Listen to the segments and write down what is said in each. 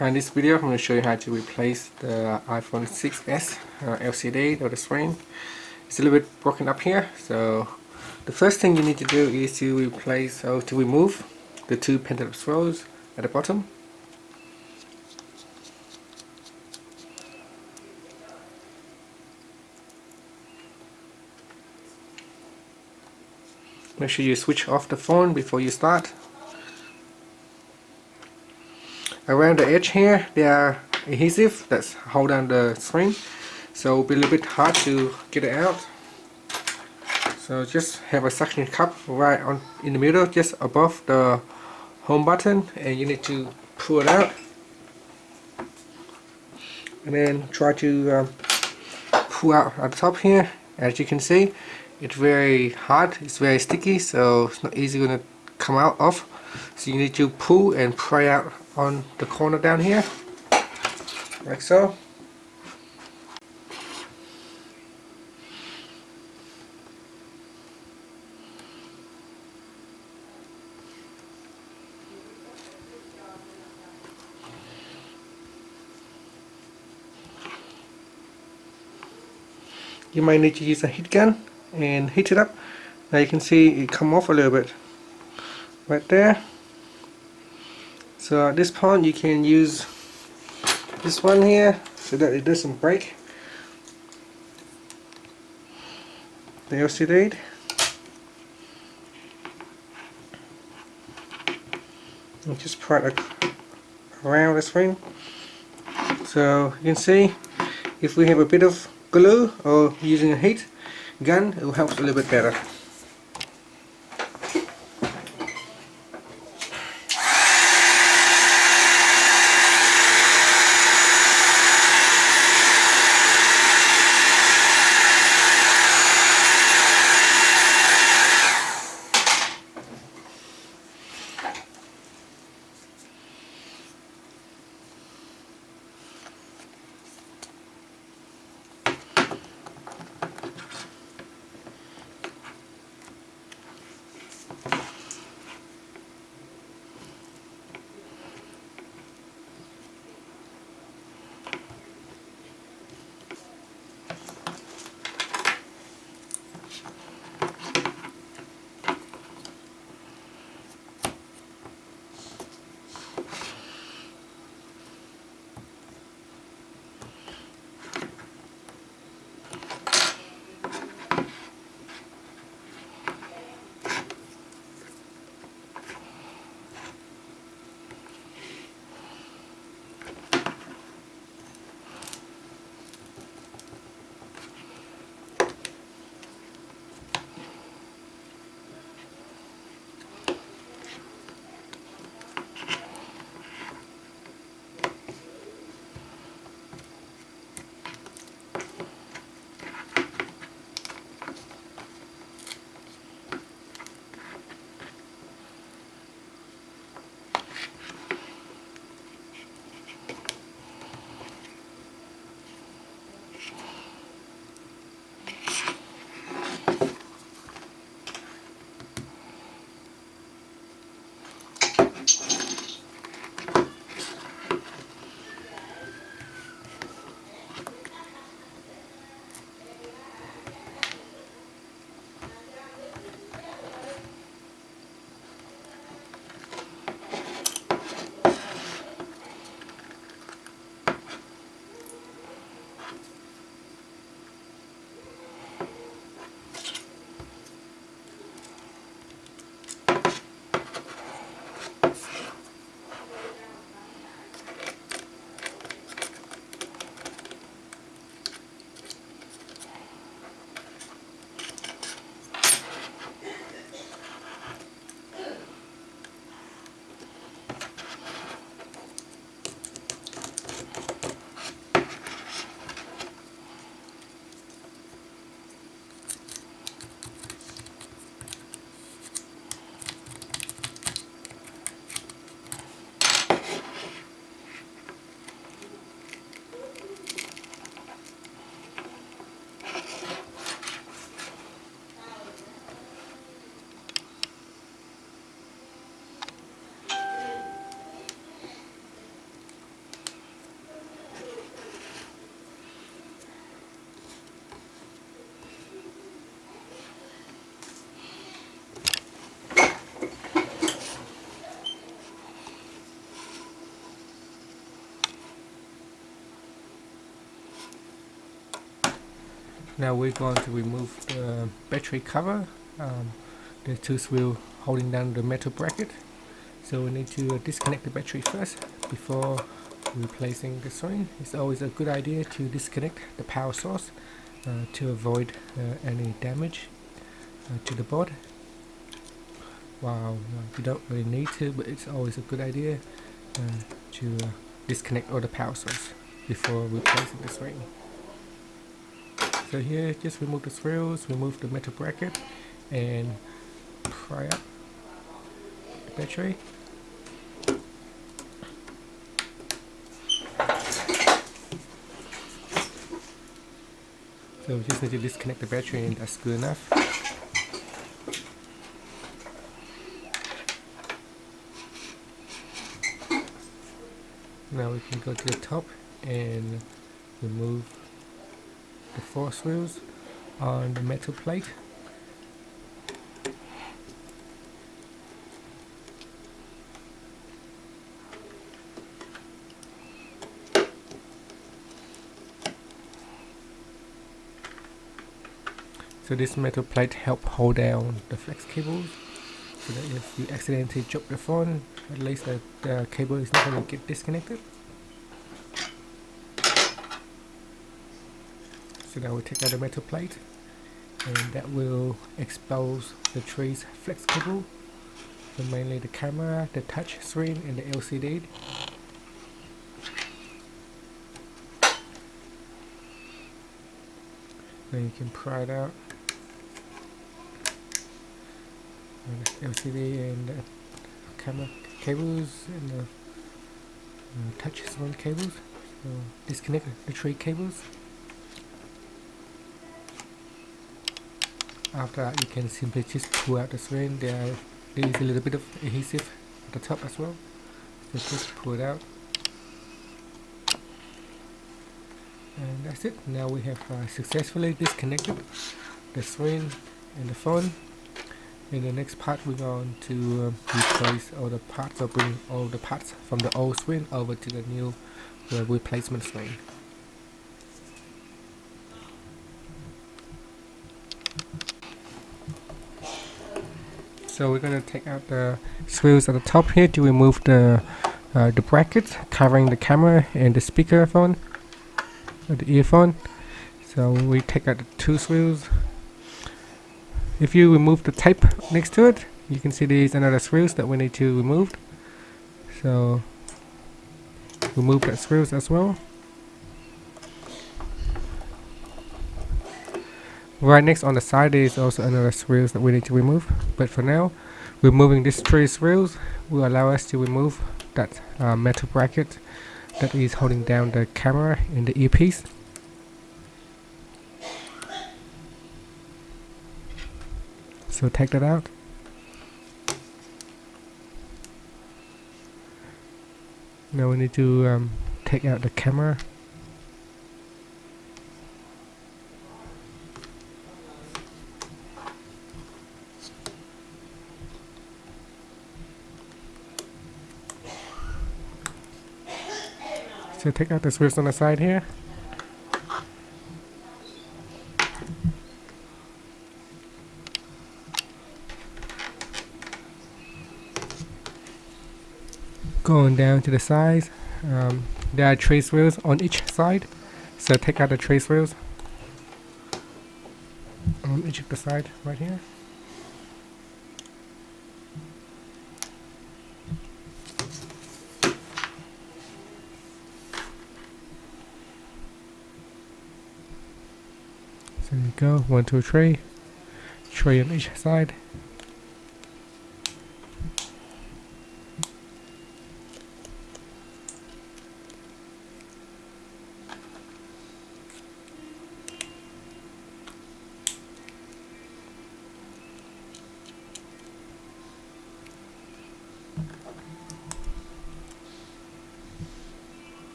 In this video I'm going to show you how to replace the iPhone 6s LCD or the screen. It's a little bit broken up here, so the first thing you need to do is to remove the two pent-up screws at the bottom. Make sure you switch off the phone before you start. Around the edge here there are adhesive that's hold on the screen, so it'll be a little bit hard to get it out. So just have a suction cup right on in the middle, just above the home button, and you need to pull it out, and then try to pull out at the top here. As you can see, it's very hard, it's very sticky, so it's not easy going to come out of. So you need to pull and pry out on the corner down here, like so. You might need to use a heat gun and heat it up. Now you can see it come off a little bit right there. So at this point you can use this one here so that it doesn't break the LCD. And just pry it around the screen. So you can see if we have a bit of glue or using a heat gun, it will help a little bit better. Now we're going to remove the battery cover, the two screws holding down the metal bracket. So we need to disconnect the battery first before replacing the screen. It's always a good idea to disconnect the power source to avoid any damage to the board. Wow, you don't really need to, but it's always a good idea to disconnect all the power source before replacing the screen. So here, just remove the screws, remove the metal bracket, and pry up the battery. So we just need to disconnect the battery, and that's good enough. Now we can go to the top and remove the 4 screws on the metal plate. So this metal plate helps hold down the flex cables, so that if you accidentally drop the phone, at least the cable is not going to get disconnected. So now we take out the metal plate, and that will expose the tree's flex cable, so mainly the camera, the touch screen, and the LCD. Then you can pry it out. And the LCD and the camera cables and the touch screen cables. So disconnect the tree cables. After that, you can simply just pull out the screen. There is a little bit of adhesive at the top as well, so just pull it out, and that's it. Now we have successfully disconnected the screen and the phone. In the next part, we're going to replace all the parts, or bring all the parts from the old screen over to the new replacement screen. So we're going to take out the screws at the top here to remove the brackets covering the camera and the speaker phone, or the earphone. So we take out the 2 screws. If you remove the tape next to it, you can see there's another screws that we need to remove. So remove that screws as well. Right next on the side, there is also another screws that we need to remove. But for now, removing these 3 screws will allow us to remove that metal bracket that is holding down the camera and the earpiece. So take that out. Now we need to take out the camera. So take out the screws on the side here. Going down to the sides, there are 3 screws on each side, so take out the 3 screws on each of the side right here. So there you go, 1, 2, 3, 3 on each side.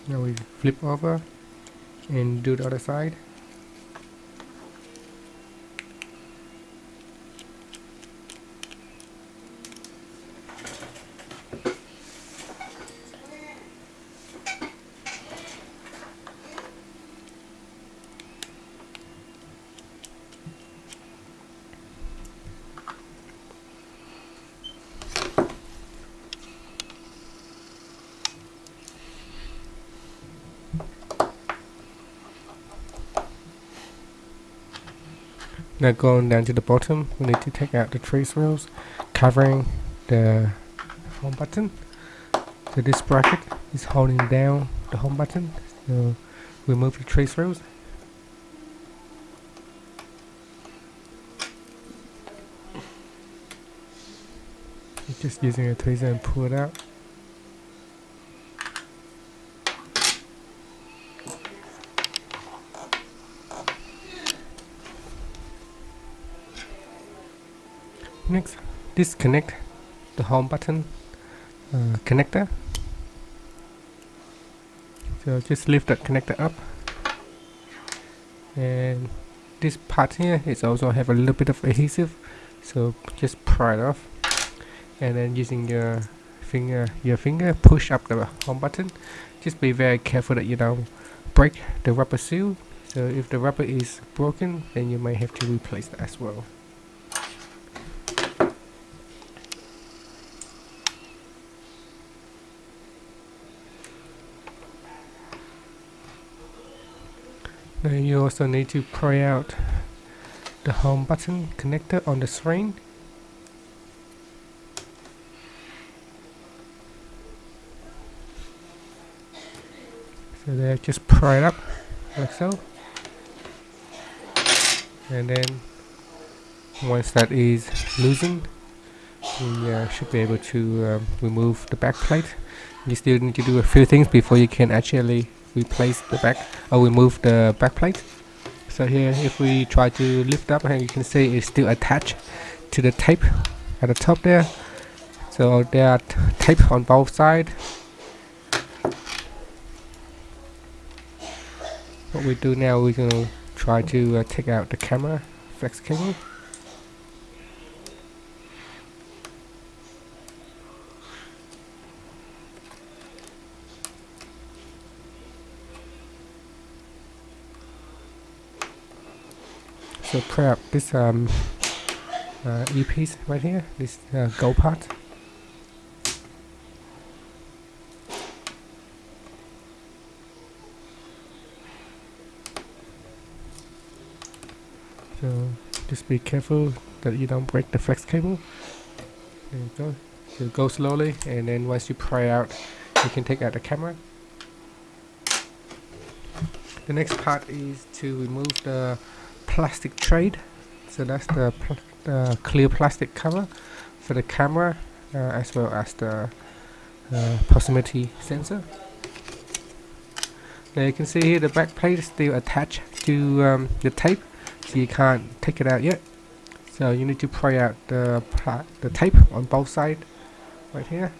Now we flip over and do the other side. Now going down to the bottom, we need to take out the trace rails covering the home button. So this bracket is holding down the home button, so remove the trace rails. Just using a tweezer and pull it out. Next, disconnect the home button connector. So just lift that connector up, and this part here is also have a little bit of adhesive, so just pry it off, and then using your finger push up the home button. Just be very careful that you don't break the rubber seal. So if the rubber is broken, then you may have to replace that as well. Now you also need to pry out the home button connector on the screen. So there, just pry it up like so, and then once that is loosened, we should be able to remove the back plate. You still need to do a few things before you can actually replace the back or remove the back plate. So here, if we try to lift up, and you can see it's still attached to the tape at the top there. So there are tape on both sides. What we do now, we're going to try to take out the camera flex cable. So pry up this E-piece right here, this gold part. So just be careful that you don't break the flex cable. There you go. So go slowly, and then once you pry out, you can take out the camera. The next part is to remove the plastic tray. So that's the clear plastic cover for the camera, as well as the proximity sensor. Now you can see here the back plate is still attached to the tape, so you can't take it out yet. So you need to pry out the tape on both sides right here.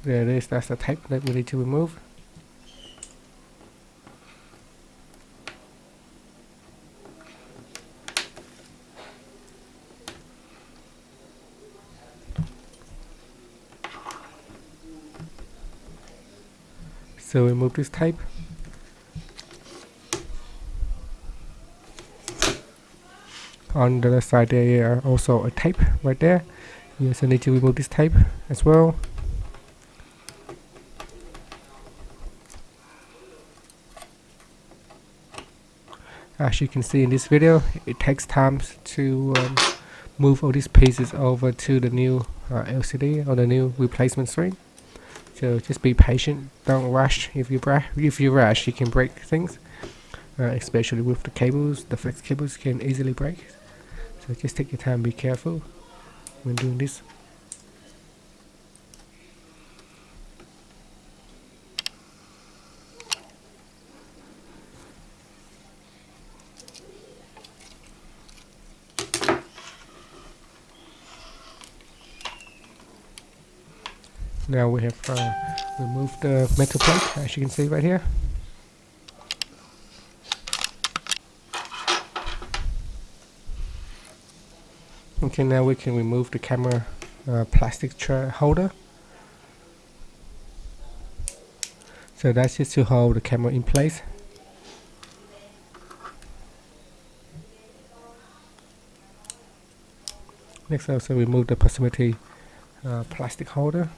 There it is, that's the tape that we need to remove. So remove this tape. On the other side there are also a tape right there. You also need to remove this tape as well. As you can see in this video, it takes time to move all these pieces over to the new LCD or the new replacement screen. So just be patient, don't rush. If you rush, you can break things, especially with the cables. The flex cables can easily break. So just take your time, be careful when doing this. Now we have removed the metal plate, as you can see right here. Okay, now we can remove the camera plastic holder. So that's just to hold the camera in place. Next, also remove the proximity plastic holder.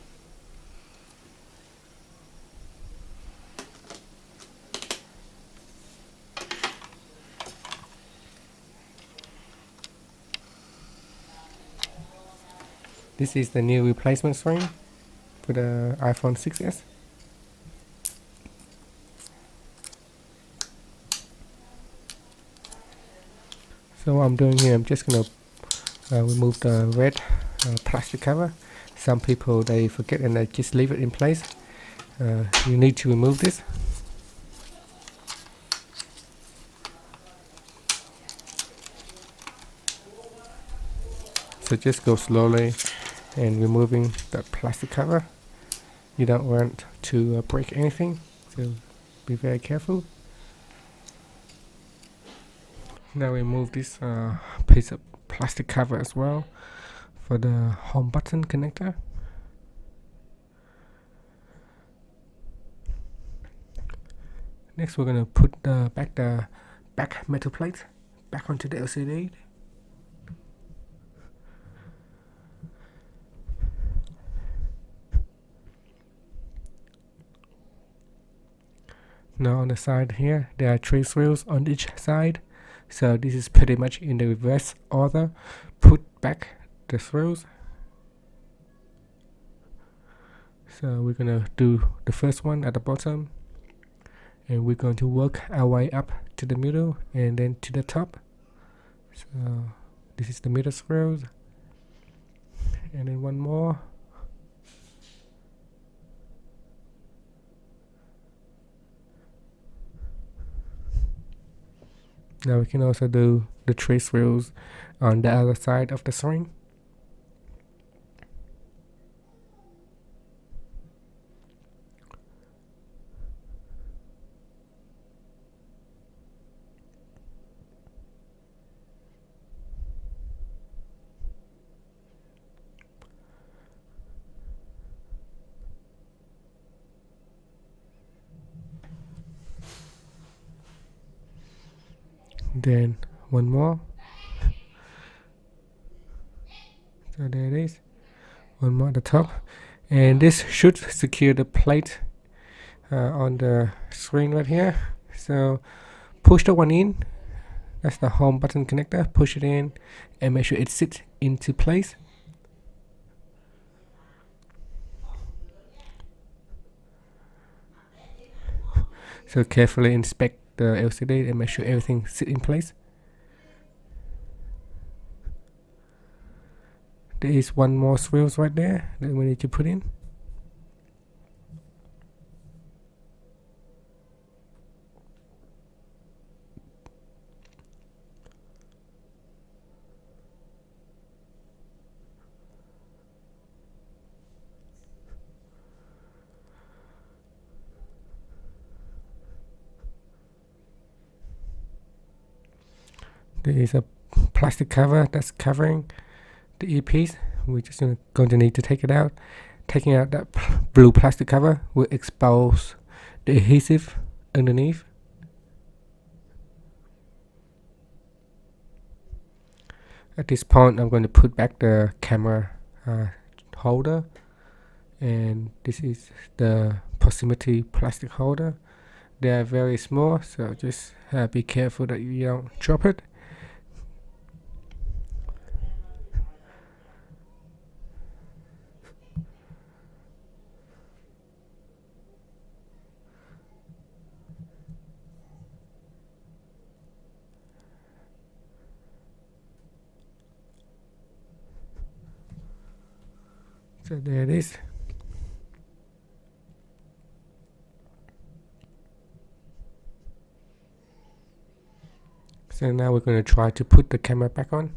This is the new replacement screen for the iPhone 6s. So what I'm doing here, I'm just gonna remove the red plastic cover. Some people they forget and they just leave it in place. You need to remove this. So just go slowly and removing the plastic cover. You don't want to break anything, so be very careful. Now remove this piece of plastic cover as well for the home button connector. Next we're going to put the back metal plate back onto the LCD. Now on the side here there are 3 screws on each side, so this is pretty much in the reverse order. Put back the screws. So we're gonna do the first one at the bottom, and we're going to work our way up to the middle and then to the top. So this is the middle screws, and then one more. Now we can also do the 3 screws on the other side of the string. Then one more. So there it is. One more at the top, and this should secure the plate on the screen right here. So push the one in. That's the home button connector. Push it in and make sure it sits into place. So carefully inspect the LCD and make sure everything sits in place. There is one more screw right there that we need to put in. There is a plastic cover that's covering the earpiece. We're just going to need to take it out. Taking out that blue plastic cover will expose the adhesive underneath. At this point I'm going to put back the camera holder, and this is the proximity plastic holder. They are very small, so just be careful that you don't drop it. So there it is. So now we're going to try to put the camera back on.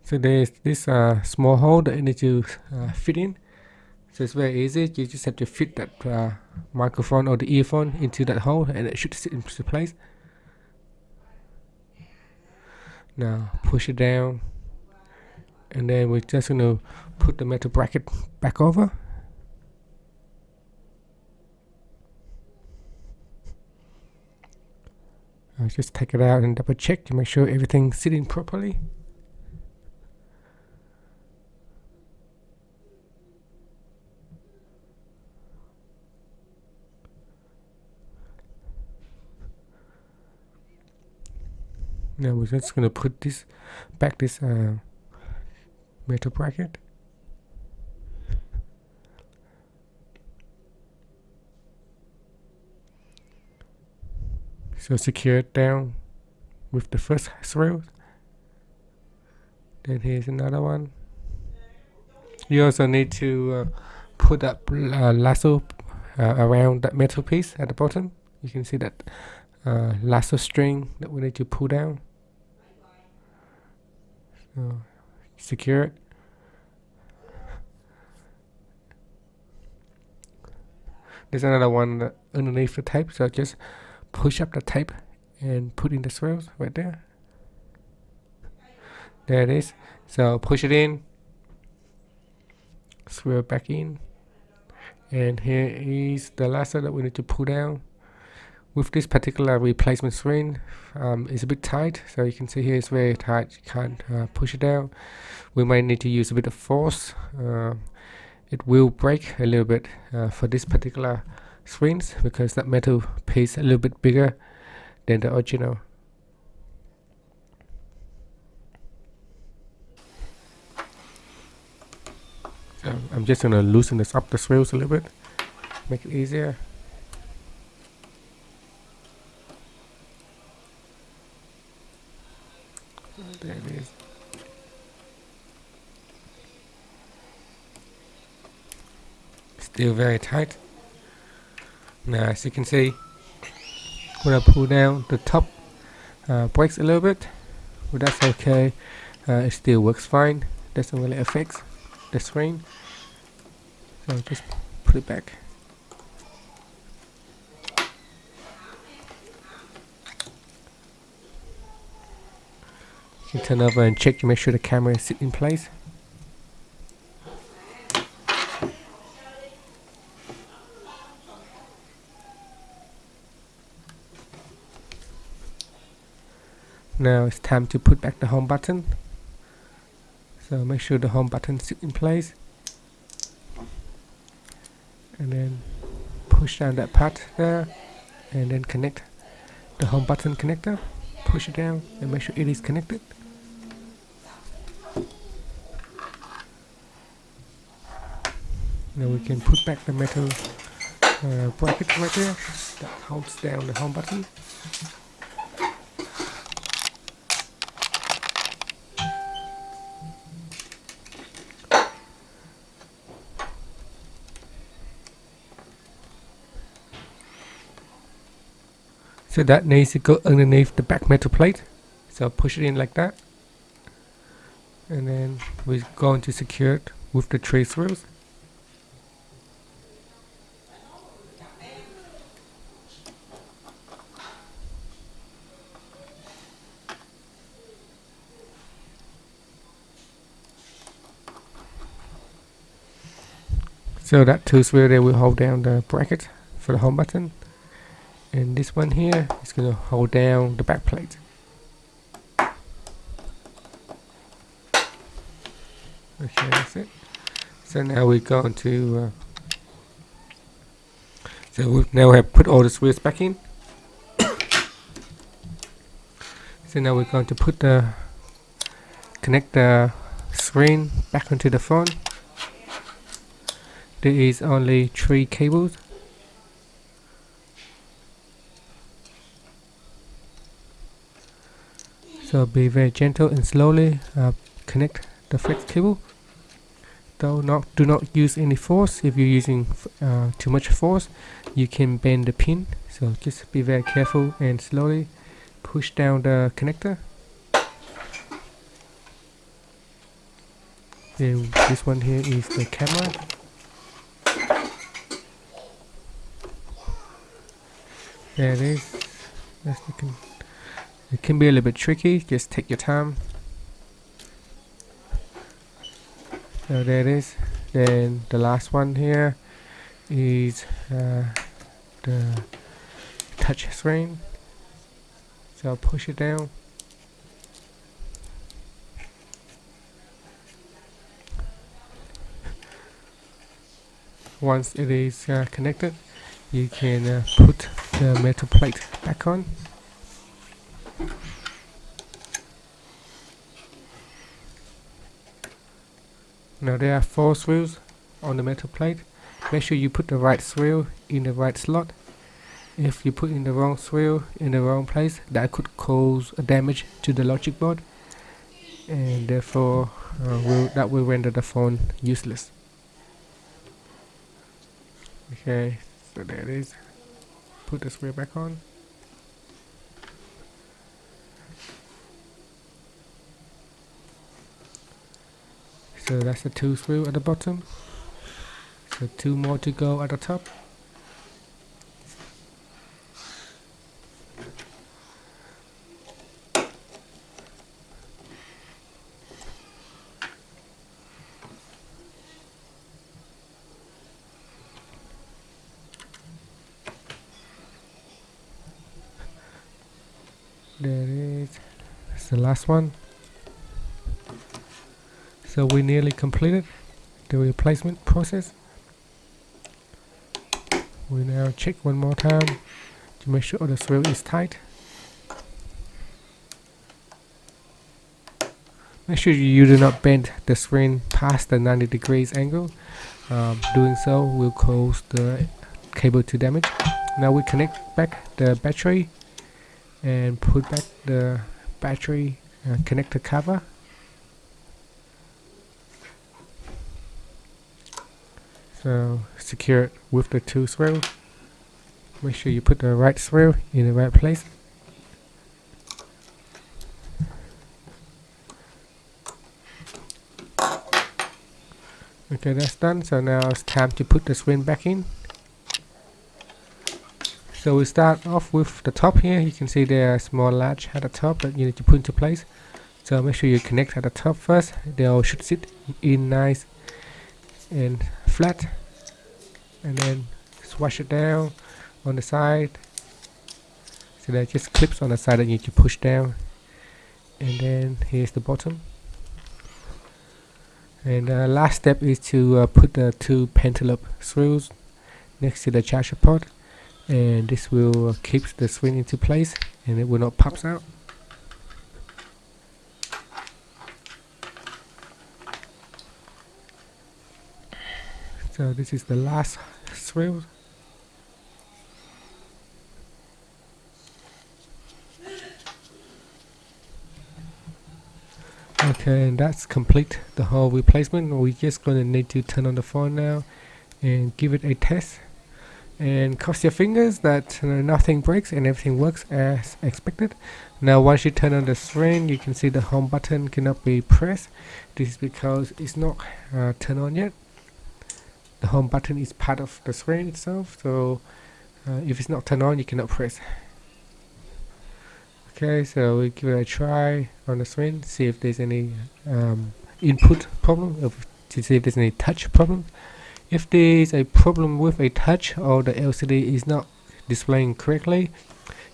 So there's this small hole that you need to fit in. So it's very easy. You just have to fit that microphone or the earphone into that hole, and it should sit into place. Now push it down, and then we're just going to put the metal bracket back over. Just take it out and double check to make sure everything's sitting properly. Now we're just going to put this metal bracket. So secure it down with the first thread. Then here's another one. You also need to put that lasso around that metal piece at the bottom. You can see that lasso string that we need to pull down. So secure it. There's another one underneath the tape, so just push up the tape and put in the swirls right there. There it is. So push it in, swirl back in, and here is the lasso that we need to pull down. With this particular replacement screen, it's a bit tight, so you can see here it's very tight. You can't push it down. We might need to use a bit of force. It will break a little bit for this particular screens because that metal piece is a little bit bigger than the original. So I'm just going to loosen this up the swirls a little bit, make it easier. There it is. Still very tight. Now as you can see, when I pull down, the top breaks a little bit, but that's okay. It still works fine. Doesn't really affect the screen. So just put it back. You can turn over and check to make sure the camera is in place. Now it's time to put back the home button. So make sure the home button sits in place. And then push down that part there. And then connect the home button connector. Push it down and make sure it is connected. Now we can put back the metal bracket right there that holds down the home button. So that needs to go underneath the back metal plate. So push it in like that. And then we're going to secure it with the 3 screws. So that 2 screws there will hold down the bracket for the home button. And this one here is going to hold down the back plate. Okay, that's it. So now we're going to now we have put all the screws back in. So now we're going to connect the screen back onto the phone. There is only 3 cables. So be very gentle and slowly connect the flex cable. Do not use any force. If you're using too much force, you can bend the pin. So just be very careful and slowly push down the connector. Then this one here is the camera. There it is. It can be a little bit tricky, just take your time. So there it is. Then the last one here is the touch screen. So I'll push it down. Once it is connected, you can put the metal plate back on. Now there are 4 screws on the metal plate. Make sure you put the right screw in the right slot. If you put in the wrong screw in the wrong place, that could cause damage to the logic board, and therefore that will render the phone useless. Okay, so there it is. Put the screw back on. So that's the 2 screw at the bottom. So 2 more to go at the top. There it is. That's the last one. So we nearly completed the replacement process. We now check one more time to make sure the screw is tight. Make sure you do not bend the screen past the 90 degrees angle. Doing so will cause the cable to damage. Now we connect back the battery and put back the battery connector cover. So secure it with the 2 screws. Make sure you put the right screw in the right place. Okay, that's done. So now it's time to put the screen back in. So we start off with the top here. You can see there are a small latch at the top that you need to put into place. So make sure you connect at the top first. They all should sit in nice and flat, and then swash it down on the side. So there are just clips on the side that you need to push down, and then here's the bottom. And the last step is to put the 2 pentalobe screws next to the charger port, and this will keep the screen into place and it will not pop out. So this is the last screw. Okay, and that's complete the whole replacement. We're just going to need to turn on the phone now and give it a test, and cross your fingers that nothing breaks and everything works as expected. Now once you turn on the screen, you can see the home button cannot be pressed. This is because it's not turned on yet. The home button is part of the screen itself, so if it's not turned on, you cannot press. Okay, so we give it a try on the screen, see if there's any input problem, to see if there's any touch problem. If there's a problem with a touch or the LCD is not displaying correctly,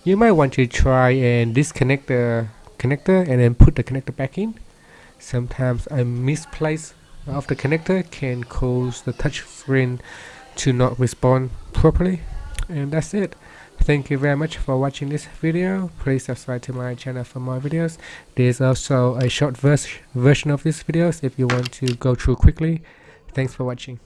you might want to try and disconnect the connector and then put the connector back in. Sometimes a misplace of the connector can cause the touch screen to not respond properly. And that's it. Thank you very much for watching this video. Please subscribe to my channel for more videos. There's also a short version of this videos if you want to go through quickly. Thanks for watching.